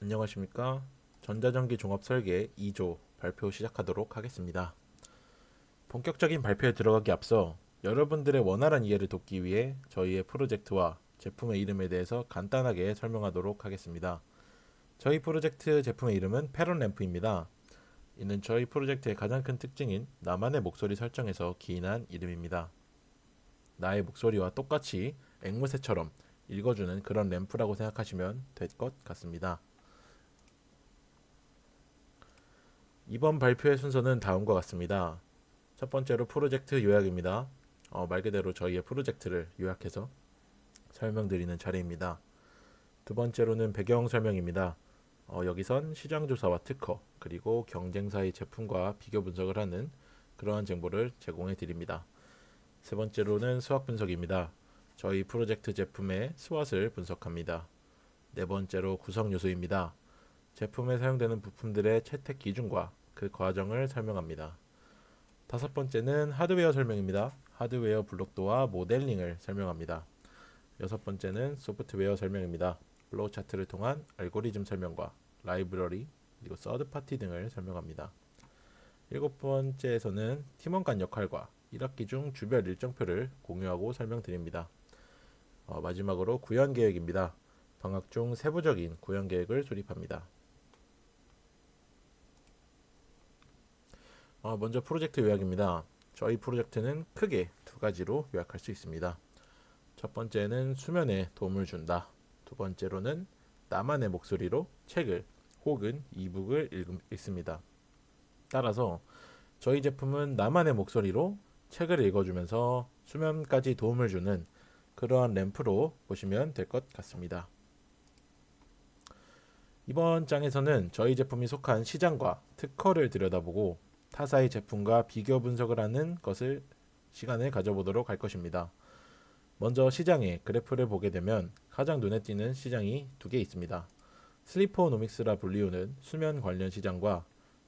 안녕하십니까. 전자전기 종합 설계 2조 발표 시작하도록 하겠습니다. 본격적인 발표에 들어가기 앞서 여러분들의 원활한 이해를 돕기 위해 저희의 프로젝트와 제품의 이름에 대해서 간단하게 설명하도록 하겠습니다. 저희 프로젝트 제품의 이름은 패런 램프입니다. 이는 저희 프로젝트의 가장 큰 특징인 나만의 목소리 설정에서 기인한 이름입니다. 나의 목소리와 똑같이 앵무새처럼 읽어주는 그런 램프라고 생각하시면 될 것 같습니다. 이번 발표의 순서는 다음과 같습니다. 첫 번째로 프로젝트 요약입니다. 말 그대로 저희의 프로젝트를 요약해서 설명드리는 차례입니다. 두 번째로는 배경 설명입니다. 여기선 시장조사와 특허, 그리고 경쟁사의 제품과 비교 분석을 하는 그러한 정보를 제공해 드립니다. 세 번째로는 수학 분석입니다. 저희 프로젝트 제품의 수완을 분석합니다. 네 번째로 구성 요소입니다. 제품에 사용되는 부품들의 채택 기준과 그 과정을 설명합니다. 다섯 번째는 하드웨어 설명입니다. 하드웨어 블록도와 모델링을 설명합니다. 여섯 번째는 소프트웨어 설명입니다. 플로우 차트를 통한 알고리즘 설명과 라이브러리, 그리고 서드 파티 등을 설명합니다. 일곱 번째에서는 팀원 간 역할과 1학기 중 주별 일정표를 공유하고 설명드립니다. 마지막으로 구현 계획입니다. 방학 중 세부적인 구현 계획을 수립합니다. 먼저 프로젝트 요약입니다. 저희 프로젝트는 크게 두 가지로 요약할 수 있습니다. 첫 번째는 수면에 도움을 준다. 두 번째로는 나만의 목소리로 책을 혹은 이북을 읽습니다. 따라서 저희 제품은 나만의 목소리로 책을 읽어주면서 수면까지 도움을 주는 그러한 램프로 보시면 될 것 같습니다. 이번 장에서는 저희 제품이 속한 시장과 특허를 들여다보고 타사의 제품과 비교 분석을 하는 것을 시간을 가져보도록 할 것입니다. 먼저 시장의 그래프를 보게 되면 가장 눈에 띄는 시장이 두 개 있습니다. 슬리퍼노믹스라 불리우는 수면 관련 시장과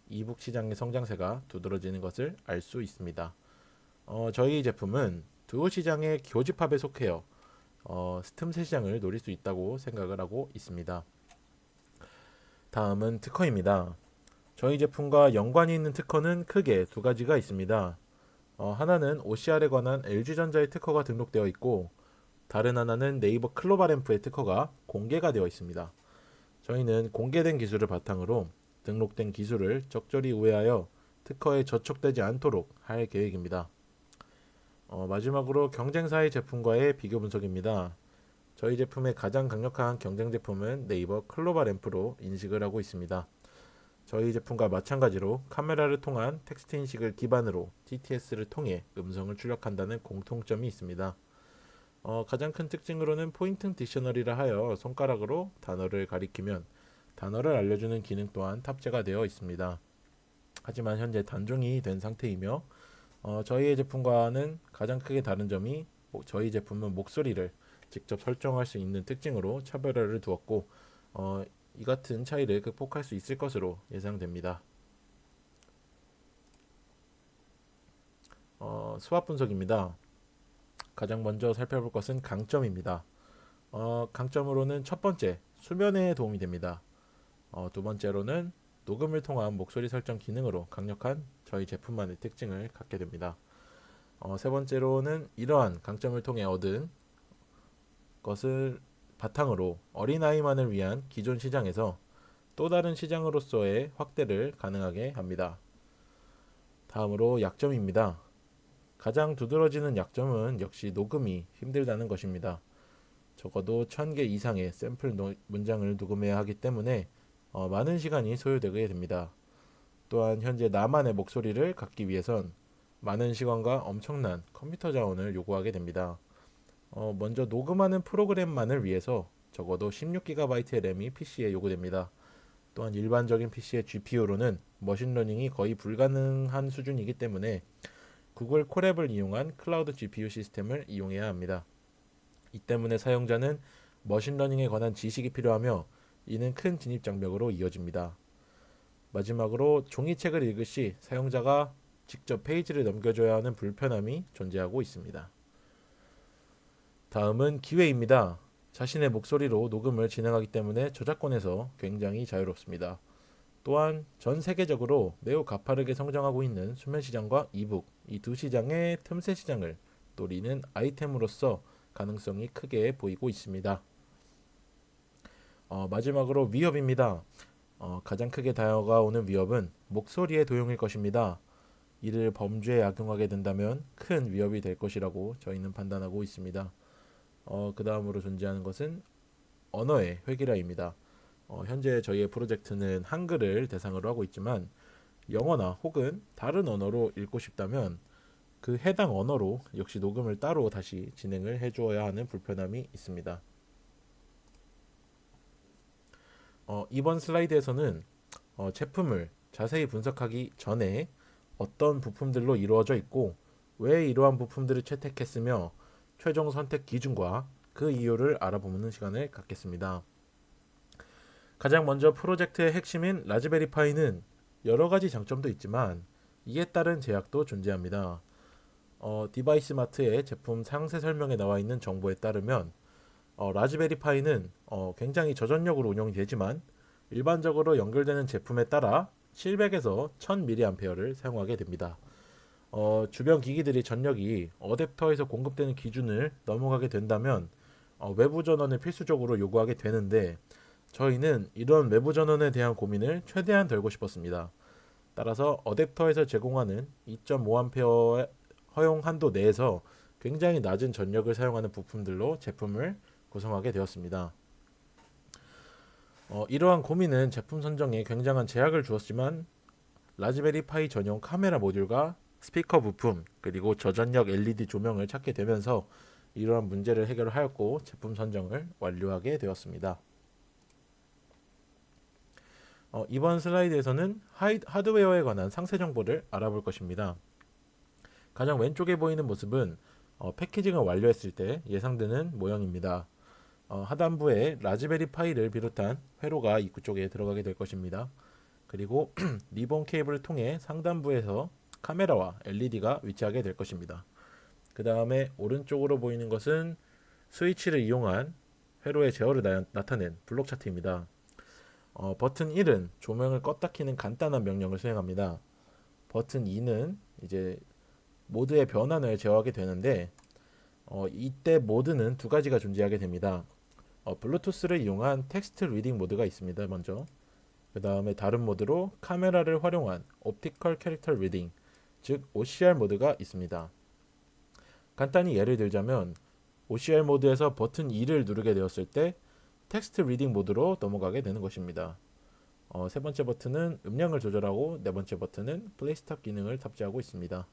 이북 시장의 성장세가 두드러지는 것을 알 수 있습니다. 저희 제품은 두 시장의 교집합에 속해요. 틈새 시장을 노릴 수 있다고 생각을 하고 있습니다. 다음은 특허입니다. 저희 제품과 연관이 있는 특허는 크게 두 가지가 있습니다. 하나는 OCR에 관한 LG전자의 특허가 등록되어 있고 다른 하나는 네이버 클로바램프의 특허가 공개가 되어 있습니다. 저희는 공개된 기술을 바탕으로 등록된 기술을 적절히 우회하여 특허에 저촉되지 않도록 할 계획입니다. 마지막으로 경쟁사의 제품과의 비교 분석입니다. 저희 제품의 가장 강력한 경쟁 제품은 네이버 클로바램프로 인식을 하고 있습니다. 저희 제품과 마찬가지로 카메라를 통한 텍스트 인식을 기반으로 TTS를 통해 음성을 출력한다는 공통점이 있습니다. 가장 큰 특징으로는 포인트 딕셔너리라 하여 손가락으로 단어를 가리키면 단어를 알려주는 기능 또한 탑재가 되어 있습니다. 하지만 현재 단종이 된 상태이며 저희의 제품과는 가장 크게 다른 점이 저희 제품은 목소리를 직접 설정할 수 있는 특징으로 차별화를 두었고 이 같은 차이를 극복할 수 있을 것으로 예상됩니다. 수압 분석입니다. 가장 먼저 살펴볼 것은 강점입니다. 강점으로는 첫 번째, 수면에 도움이 됩니다. 두 번째로는 녹음을 통한 목소리 설정 기능으로 강력한 저희 제품만의 특징을 갖게 됩니다. 세 번째로는 이러한 강점을 통해 얻은 것을 바탕으로 어린아이만을 위한 기존 시장에서 또 다른 시장으로서의 확대를 가능하게 합니다. 다음으로 약점입니다. 가장 두드러지는 약점은 역시 녹음이 힘들다는 것입니다. 적어도 1000개 이상의 샘플 문장을 녹음해야 하기 때문에 많은 시간이 소요되게 됩니다. 또한 현재 나만의 목소리를 갖기 위해선 많은 시간과 엄청난 컴퓨터 자원을 요구하게 됩니다. 먼저 녹음하는 프로그램만을 위해서 적어도 16GB의 램이 PC에 요구됩니다. 또한 일반적인 PC의 GPU로는 머신러닝이 거의 불가능한 수준이기 때문에 구글 콜앱을 이용한 클라우드 GPU 시스템을 이용해야 합니다. 이 때문에 사용자는 머신러닝에 관한 지식이 필요하며 이는 큰 진입 장벽으로 이어집니다. 마지막으로 종이책을 읽을 시 사용자가 직접 페이지를 넘겨줘야 하는 불편함이 존재하고 있습니다. 다음은 기회입니다. 자신의 목소리로 녹음을 진행하기 때문에 저작권에서 굉장히 자유롭습니다. 또한 전 세계적으로 매우 가파르게 성장하고 있는 수면 시장과 이북 이 두 시장의 틈새 시장을 노리는 아이템으로서 가능성이 크게 보이고 있습니다. 마지막으로 위협입니다. 가장 크게 다가오는 위협은 목소리의 도용일 것입니다. 이를 범죄에 악용하게 된다면 큰 위협이 될 것이라고 저희는 판단하고 있습니다. 그 다음으로 존재하는 것은 언어의 획일화입니다. 현재 저희의 프로젝트는 한글을 대상으로 하고 있지만 영어나 혹은 다른 언어로 읽고 싶다면 그 해당 언어로 역시 녹음을 따로 다시 진행을 해주어야 하는 불편함이 있습니다. 이번 슬라이드에서는 제품을 자세히 분석하기 전에 어떤 부품들로 이루어져 있고 왜 이러한 부품들을 채택했으며 최종 선택 기준과 그 이유를 알아보는 시간을 갖겠습니다. 가장 먼저 프로젝트의 핵심인 라즈베리 파이는 여러 가지 장점도 있지만 이에 따른 제약도 존재합니다. 디바이스 마트의 제품 상세 설명에 나와 있는 정보에 따르면 라즈베리 파이는 굉장히 저전력으로 운영이 되지만 일반적으로 연결되는 제품에 따라 700에서 1000mAh를 사용하게 됩니다. 주변 기기들이 전력이 어댑터에서 공급되는 기준을 넘어가게 된다면 외부 전원을 필수적으로 요구하게 되는데 저희는 이런 외부 전원에 대한 고민을 최대한 덜고 싶었습니다. 따라서 어댑터에서 제공하는 2.5A 허용 한도 내에서 굉장히 낮은 전력을 사용하는 부품들로 제품을 구성하게 되었습니다. 이러한 고민은 제품 선정에 굉장한 제약을 주었지만 라즈베리 파이 전용 카메라 모듈과 스피커 부품 그리고 저전력 LED 조명을 찾게 되면서 이러한 문제를 해결하였고 제품 선정을 완료하게 되었습니다. 이번 슬라이드에서는 하드웨어에 관한 상세 정보를 알아볼 것입니다. 가장 왼쪽에 보이는 모습은 패키징을 완료했을 때 예상되는 모형입니다. 하단부에 라즈베리 파이를 비롯한 회로가 입구 쪽에 들어가게 될 것입니다. 그리고 리본 케이블을 통해 상단부에서 카메라와 LED가 위치하게 될 것입니다. 그 다음에 오른쪽으로 보이는 것은 스위치를 이용한 회로의 제어를 나타낸 블록 차트입니다. 버튼 1은 조명을 껐다 켜는 간단한 명령을 수행합니다. 버튼 2는 이제 모드의 변환을 제어하게 되는데 이때 모드는 두 가지가 존재하게 됩니다. 블루투스를 이용한 텍스트 리딩 모드가 있습니다. 먼저 그 다음에 다른 모드로 카메라를 활용한 옵티컬 캐릭터 리딩 즉 OCR 모드가 있습니다. 간단히 예를 들자면 OCR 모드에서 버튼 2를 누르게 되었을 때 텍스트 리딩 모드로 넘어가게 되는 것입니다. 세 번째 버튼은 음량을 조절하고 네 번째 버튼은 플레이 스탑 기능을 탑재하고 있습니다.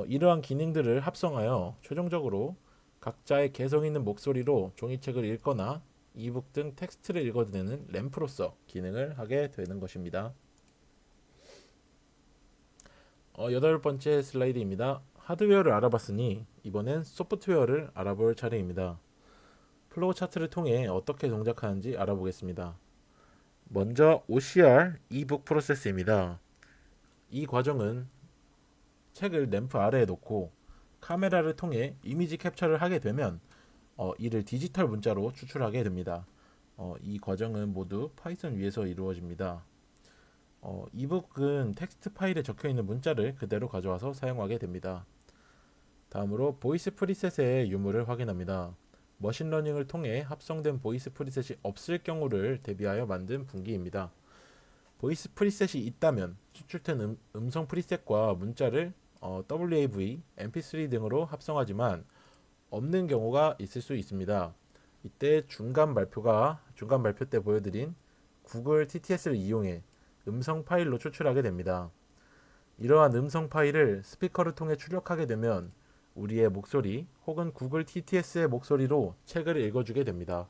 이러한 기능들을 합성하여 최종적으로 각자의 개성 있는 목소리로 종이책을 읽거나 이북 등 텍스트를 읽어내는 램프로서 기능을 하게 되는 것입니다. 여덟 번째 슬라이드입니다. 하드웨어를 알아봤으니 이번엔 소프트웨어를 알아볼 차례입니다. 플로우 차트를 통해 어떻게 동작하는지 알아보겠습니다. 먼저 OCR 이북 프로세스입니다. 이 과정은 책을 램프 아래에 놓고 카메라를 통해 이미지 캡처를 하게 되면 이를 디지털 문자로 추출하게 됩니다. 이 과정은 모두 파이썬 위에서 이루어집니다. 이북은 텍스트 파일에 적혀있는 문자를 그대로 가져와서 사용하게 됩니다. 다음으로 보이스 프리셋의 유무를 확인합니다. 머신러닝을 통해 합성된 보이스 프리셋이 없을 경우를 대비하여 만든 분기입니다. 보이스 프리셋이 있다면 추출된 음성 프리셋과 문자를 WAV, MP3 등으로 합성하지만 없는 경우가 있을 수 있습니다. 이때 중간 발표 때 보여드린 구글 TTS를 이용해 음성 파일로 추출하게 됩니다. 이러한 음성 파일을 스피커를 통해 출력하게 되면 우리의 목소리 혹은 구글 TTS의 목소리로 책을 읽어주게 됩니다.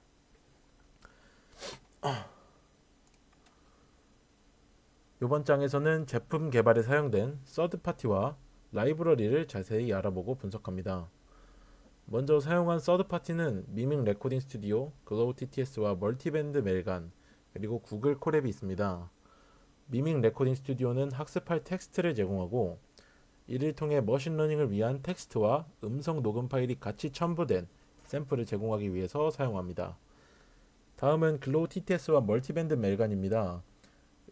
이번 장에서는 제품 개발에 사용된 서드파티와 라이브러리를 자세히 알아보고 분석합니다. 먼저 사용한 서드파티는 미밍 레코딩 스튜디오, 글로우 TTS와 멀티밴드 멜간, 그리고 구글 콜앱이 있습니다. 미밍 레코딩 스튜디오는 학습할 텍스트를 제공하고 이를 통해 머신러닝을 위한 텍스트와 음성 녹음 파일이 같이 첨부된 샘플을 제공하기 위해서 사용합니다. 다음은 글로우 TTS와 멀티밴드 멜간입니다.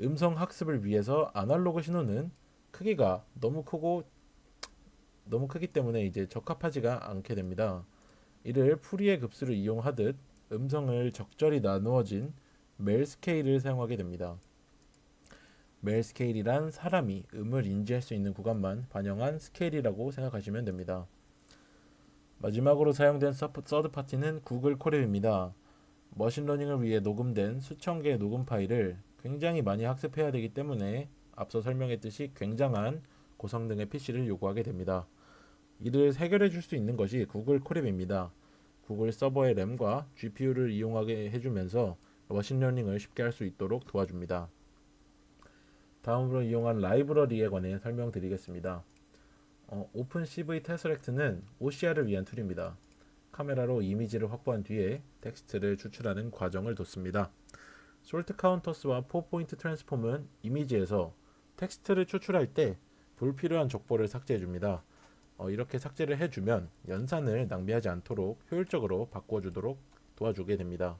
음성 학습을 위해서 아날로그 신호는 크기가 너무 크기 때문에 이제 적합하지가 않게 됩니다. 이를 푸리의 급수를 이용하듯 음성을 적절히 나누어진 멜 스케일을 사용하게 됩니다. 멜 스케일이란 사람이 음을 인지할 수 있는 구간만 반영한 스케일이라고 생각하시면 됩니다. 마지막으로 사용된 서드 파티는 구글 콜앱입니다. 머신러닝을 위해 녹음된 수천 개의 녹음 파일을 굉장히 많이 학습해야 되기 때문에 앞서 설명했듯이 굉장한 고성능의 PC를 요구하게 됩니다. 이를 해결해 줄 수 있는 것이 구글 콜앱입니다. 구글 서버의 램과 GPU를 이용하게 해주면서 머신러닝을 쉽게 할 수 있도록 도와줍니다. 다음으로 이용한 라이브러리에 관해 설명드리겠습니다. 오픈CV 테스렉트는 OCR을 위한 툴입니다. 카메라로 이미지를 확보한 뒤에 텍스트를 추출하는 과정을 뒀습니다. 솔트 카운터스와 4포인트 트랜스폼은 이미지에서 텍스트를 추출할 때 불필요한 족보를 삭제해줍니다. 이렇게 삭제를 해주면 연산을 낭비하지 않도록 효율적으로 바꿔주도록 도와주게 됩니다.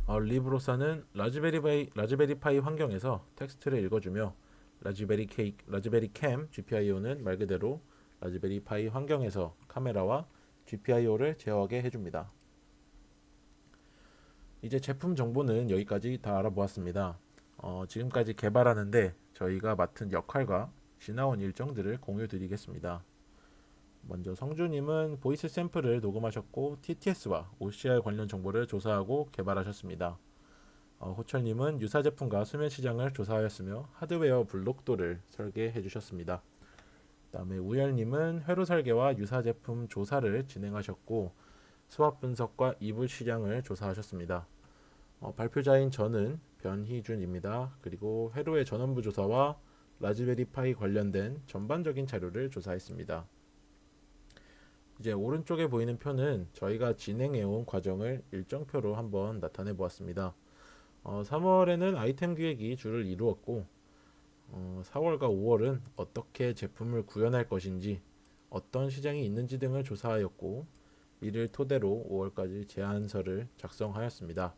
리브로사는 라즈베리 파이 환경에서 텍스트를 읽어주며 라즈베리 캠 GPIO는 말 그대로 라즈베리 파이 환경에서 카메라와 GPIO를 제어하게 해줍니다. 이제 제품 정보는 여기까지 다 알아보았습니다. 지금까지 개발하는데 저희가 맡은 역할과 지나온 일정들을 공유드리겠습니다. 먼저 성주님은 보이스 샘플을 녹음하셨고 TTS와 OCR 관련 정보를 조사하고 개발하셨습니다. 호철님은 유사 제품과 수면 시장을 조사하였으며 하드웨어 블록도를 설계해 주셨습니다. 그다음에 우열님은 회로 설계와 유사 제품 조사를 진행하셨고 수압 분석과 이불 시장을 조사하셨습니다. 발표자인 저는 변희준입니다. 그리고 회로의 전원부 조사와 라즈베리 파이 관련된 전반적인 자료를 조사했습니다. 이제 오른쪽에 보이는 표는 저희가 진행해온 과정을 일정표로 한번 나타내 보았습니다. 3월에는 아이템 기획이 주를 이루었고 4월과 5월은 어떻게 제품을 구현할 것인지 어떤 시장이 있는지 등을 조사하였고 이를 토대로 5월까지 제안서를 작성하였습니다.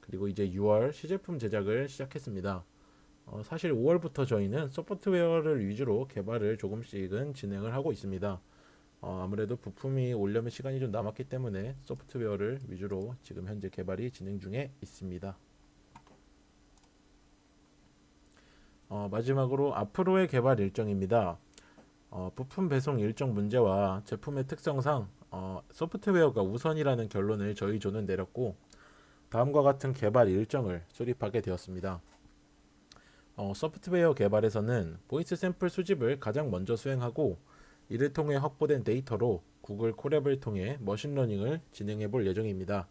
그리고 이제 6월 시제품 제작을 시작했습니다. 사실 5월부터 저희는 소프트웨어를 위주로 개발을 조금씩은 진행을 하고 있습니다. 아무래도 부품이 오려면 시간이 좀 남았기 때문에 소프트웨어를 위주로 지금 현재 개발이 진행 중에 있습니다. 마지막으로 앞으로의 개발 일정입니다. 부품 배송 일정 문제와 제품의 특성상 소프트웨어가 우선이라는 결론을 저희 조는 내렸고 다음과 같은 개발 일정을 수립하게 되었습니다. 소프트웨어 개발에서는 보이스 샘플 수집을 가장 먼저 수행하고 이를 통해 확보된 데이터로 구글 콜앱을 통해 머신러닝을 진행해 볼 예정입니다.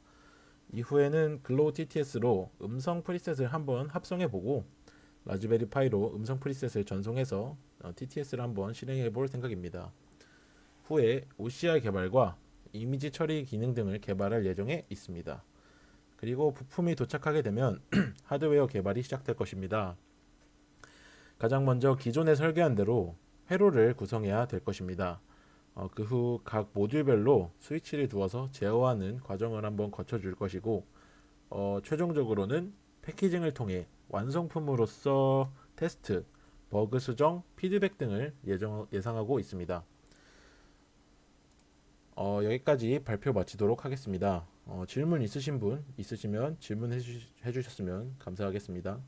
이후에는 글로우 TTS로 음성 프리셋을 한번 합성해 보고 라즈베리 파이로 음성 프리셋을 전송해서 TTS를 한번 실행해 볼 생각입니다. 후에 OCR 개발과 이미지 처리 기능 등을 개발할 예정에 있습니다. 그리고 부품이 도착하게 되면 하드웨어 개발이 시작될 것입니다. 가장 먼저 기존에 설계한 대로 회로를 구성해야 될 것입니다. 그 후 각 모듈별로 스위치를 두어서 제어하는 과정을 한번 거쳐줄 것이고 최종적으로는 패키징을 통해 완성품으로서 테스트, 버그 수정, 피드백 등을 예상하고 있습니다. 여기까지 발표 마치도록 하겠습니다. 질문 있으신 분 있으시면 질문해 주셨으면 감사하겠습니다.